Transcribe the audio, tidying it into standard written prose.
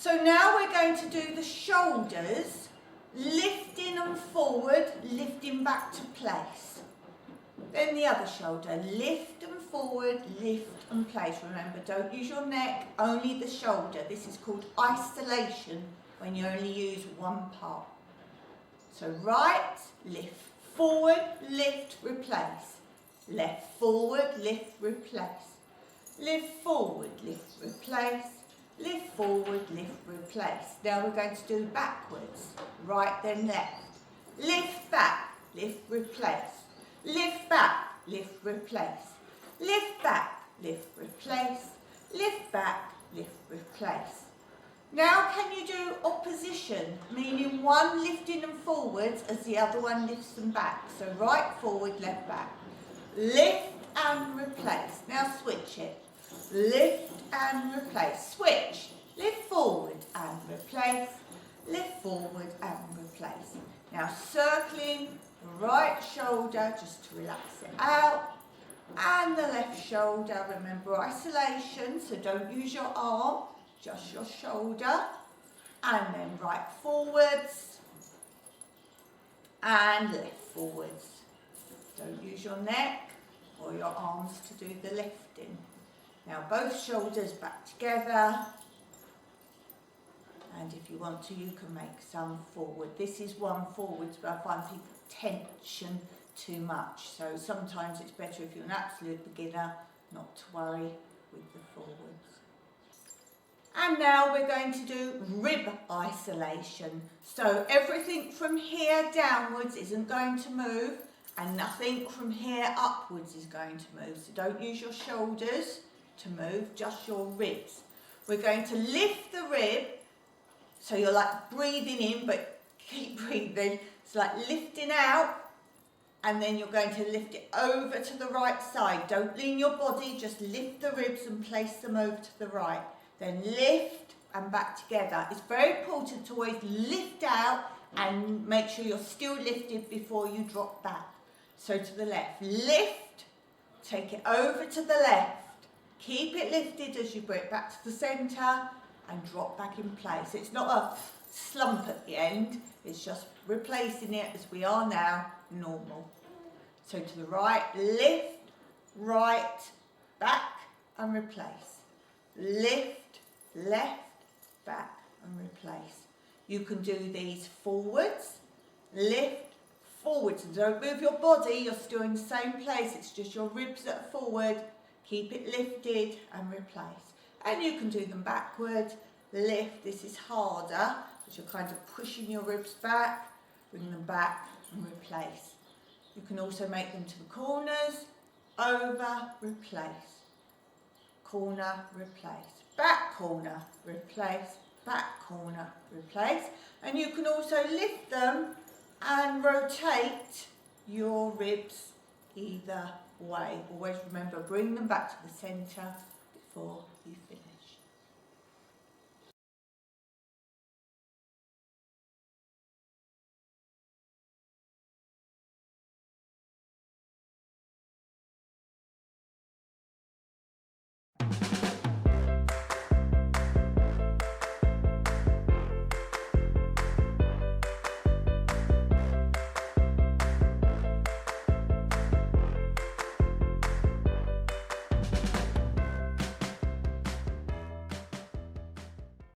So now we're going to do the shoulders, lifting them forward, lifting back to place. Then the other shoulder, lift them forward, lift and place. Remember, don't use your neck, only the shoulder. This is called isolation, when you only use one part. So right, lift, forward, lift, replace. Left, forward, lift, replace. Lift, forward, lift, replace. Lift, forward, lift, replace. Now we're going to do backwards. Right, then left. Lift back, lift, replace. Lift back, lift, replace. Lift back, lift, replace. Lift back, lift, replace. Now can you do opposition, meaning one lifting them forwards as the other one lifts them back. So right, forward, left, back. Lift and replace. Now switch it. Lift and replace. Switch. Lift forward and replace. Lift forward and replace. Now circling the right shoulder just to relax it out. And the left shoulder, remember isolation, so don't use your arm, just your shoulder. And then right forwards and left forwards. Don't use your neck or your arms to do the lifting. Now both shoulders back together. And if you want to, you can make some forward. This is one forwards, but I find people tension too much. So sometimes it's better if you're an absolute beginner not to worry with the forwards. And now we're going to do rib isolation. So everything from here downwards isn't going to move, and nothing from here upwards is going to move. So don't use your shoulders to move, just your ribs. We're going to lift the rib, so you're like breathing in, but keep breathing. It's like lifting out, and then you're going to lift it over to the right side. Don't lean your body, just lift the ribs and place them over to the right. Then lift and back together. It's very important to always lift out and make sure you're still lifted before you drop back. So to the left, lift, take it over to the left. Keep it lifted as you bring it back to the centre and drop back in place. It's not a slump at the end, it's just replacing it as we are now, normal. So to the right, lift, right, back and replace. Lift, left, back and replace. You can do these forwards, lift, forwards, and don't move your body, you're still in the same place, it's just your ribs that are forward. Keep it lifted and replace. And you can do them backwards, lift, this is harder because you're kind of pushing your ribs back, bring them back and replace. You can also make them to the corners, over, replace, corner, replace, back corner, replace, back corner, replace. And you can also lift them and rotate your ribs either way. Always remember, bring them back to the centre before you finish.